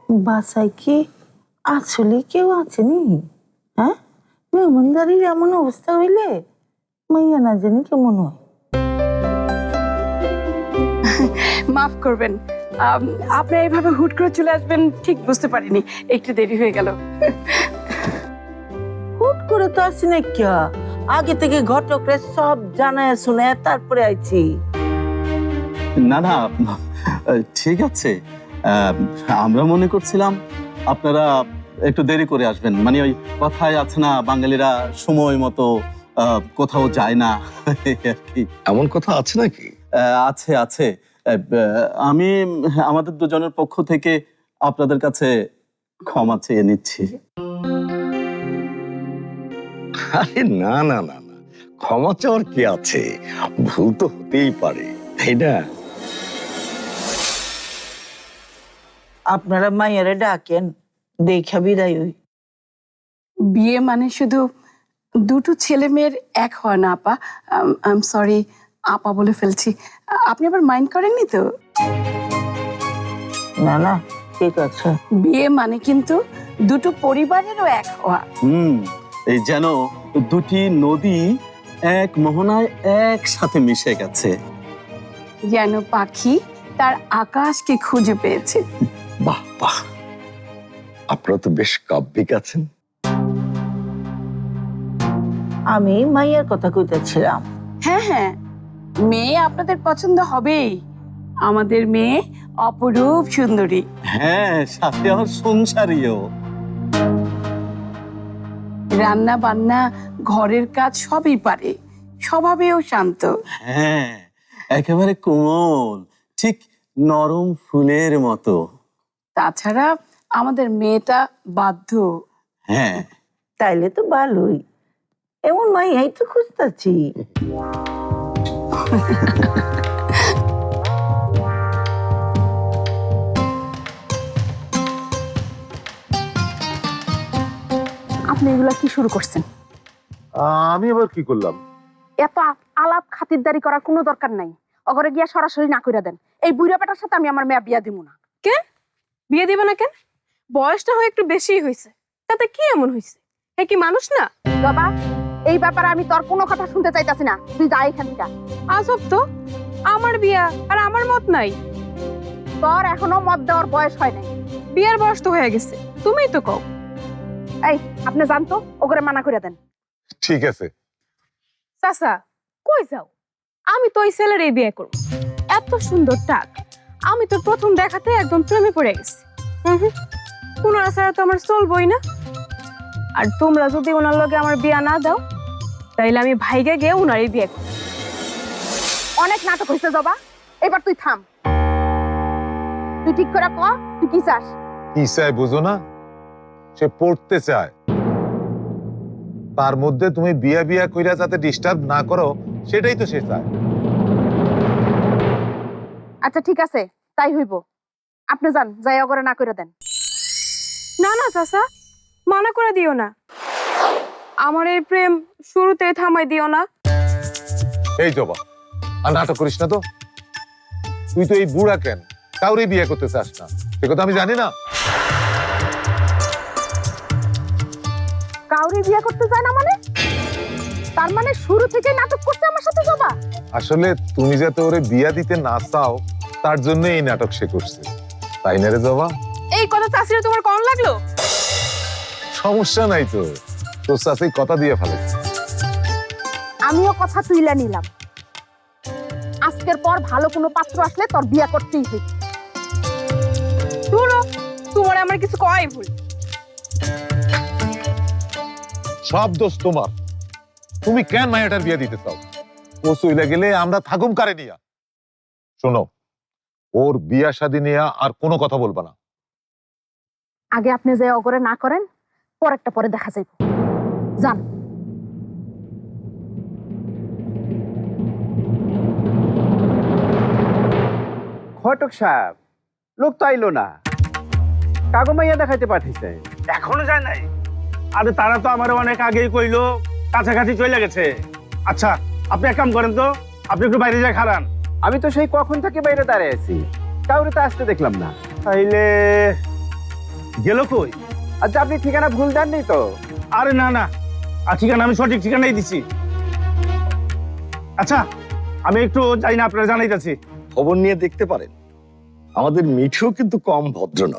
বাসায় কি আসলে কেউ আছেনি? হ্যাঁ, মেহমানদারির এমন অবস্থা হইলে মাইয়া না জানি কেমন হয়। মাফ করবেন, আপনি এইভাবে হুট করে চলে আসবেন ঠিক বুঝতে পারিনি, একটু দেরি হয়ে গেল। হুট করে তো আসি না, কিয়া আগে থেকে ঘটকরে সব জানায় শুনে তারপরে আইছি। না না, ঠিক আছে। আমরা মনে করছিলাম আপনারা একটু দেরি করে আসবেন, মানে ওই কথায় আছে না, বাঙালিরা সময় মতো কোথাও যায় না আর কি। এমন কথা আছে নাকি? আছে আছে। আমি আমাদের দুজনের পক্ষ থেকে আপনাদের কাছে ক্ষমা চেয়ে নিচ্ছি। আরে না না না না, ক্ষমা চাওয়ার কি আছে, ভুল তো হতেই পারে, তাই না? আপনারা মাইয়ারে ডাকেন, দেখা বিদায় হই। বিয়ে মানে শুধু দুটো ছেলে মেয়ের এক হয় না আপা। আই এম সরি, আপা বলে ফেলছি, আপনি আবার মাইন্ড করেননি তো? না না, ঠিক আছে। বিয়ে মানে কিন্তু দুটো পরিবারেরও এক হওয়া। এই যেন দুটি নদী এক মোহনায় একসাথে মিশে গেছে। যেন পাখি তার আকাশকে খুঁজে পেয়েছে। বাহ বাহ, আপনারা তো বেশ কাব্যিক আছেন। আমি মাইয়ার কথা কইতেছিলাম। হ্যাঁ হ্যাঁ, মেয়ে আপনাদের পছন্দ হবেই। আমাদের মেয়ে অপরূপ সুন্দরী। হ্যাঁ, সাথে আমার সংসারীও। রান্না বান্না ঘরের কাজ সবই পারে, স্বভাবেও শান্ত। হ্যাঁ, একেবারে কোমল, ঠিক নরম ফুলের মতো। তাছাড়া আমাদের মেয়েটা বাধ্য। হ্যাঁ, তাইলে তো ভালোই, এমন মাইয়াই তো খুঁজতেছি। আপনি এগুলা কি শুরু করছেন? আমি আবার কি করলাম? এত আলাপ খাতিরদারি করার কোনো দরকার নাই। অগরে গিয়া সরাসরি না কইরা দেন। এই বুইড়া বেটার সাথে আমি আমার মেয়ে বিয়া দিব না। কেন বিয়ে দিব না? কেন? বয়সটা হয় একটু বেশিই হয়েছে, তাতে কি এমন হয়েছে? এ কি মানুষ না? বাবা, এই ব্যাপারে আমি তোর কোনো কথা শুনতে চাইতাছি না। তুই যা এখান থেকে। আজব তো, আমার বিয়া আর আমার মত নাই। তোর এখনো মত দেওয়ার বয়স হয় নাই। বিয়ার বয়স তো হয়ে গেছে, তুমিই তো কও। এই আপনি জানতো, ওগরে মানা কইরা দেন। ঠিক আছে। চাচা, কই যাও? আমি তো ওই ছেলের এই বিয়ে করব। এত সুন্দর টাক, আমি তো প্রথম দেখাতে একদম প্রেমে পড়ে গেছি। ওনারা ছাড়া তো আমার চলবই না। আর তোমরা যদি ওনার লগে আমার বিয়া না দাও, তাইলে আমি ভাইগে গিয়ে ওনারই বিয়ে করব। অনেক নাটক হইছে জবা, এবার তুই থাম। তুই ঠিক করে ক, তুই কি চাস? কি চায় বুঝো না? সে পড়তে চায়। তার মধ্যে তুমি বিয়া বিয়া কইরা যাতে ডিস্টার্ব না করো, সেটাই তো সে চায়। আচ্ছা ঠিক আছে, তাই হইব। আপনি যান, যাই অগরে না কইরা দেন। না না চাচা, মানা করে দিও না। আমার এই প্রেম শুরুতে থামাই দিও না। এই জবা, আর নাটক করিস না তো। তুই তো এই বুড়া কেন কাউরে বিয়ে করতে চাস না, সে কথা আমি জানি না। কাউরে বিয়ে করতে চায় না মানে? তার মানে শুরু থেকে নাটক করছে আমার সাথে জবা? আসলে তুমি যাতে ওরে বিয়া দিতে না চাও, তার জন্য এই নাটক সে করছে, তাই না রে জবা? এই কথা চাচিরে তোমার কেমন লাগলো? সমস্যা নাই তো, তোর চাষি কথা দিয়ে ফেলেছে। আমিও কথা তুইলা নিলাম। আজকের পর ভালো কোনো পাত্র আসলে তোর বিয়া করতেই হইবে। ধুরো, তোমার আমার কিছু কয় ভুল। সব দোষ তোমার। তুমি কেন মায়াটার বিয়ে দিতে চাও? ও চইলা গেলে আমরা থাকুম কারে নিয়া। শোনো, ওর বিয়া শাদী নিয়া আর কোনো কথা বলবা না। আগে আপনি যে অগরে না করেন, পরেরটা পরে দেখা যাইব। যান। ঘটক সাহেব, লোক তো আইলো না। কাগো মাইয়া দেখাইতে পাঠিয়েছে, এখনো যায় নাই? আরে তারা তো আমার অনেক আগেই কইলো, কাছাকাছি চলে গেছে। আচ্ছা, আপনি এক কাম করেন তো, আপনি একটু বাইরে যায় খারান। আমি তো সেই কখন থেকে বাইরে দাঁড়িয়ে আছি, কাউরে তো আসতে দেখলাম না। তাইলে গেল কই? আচ্ছা, আপনি ঠিকানা ভুল দেননি তো? আরে না না, আর ঠিকানা আমি সঠিক ঠিকানাই দিছি। আচ্ছা, আমি একটু যাই না, আপনারা জানাইতেছি। খবর নিয়ে দেখতে পারেন, আমাদের মিঠু কিন্তু কম ভদ্র নয়।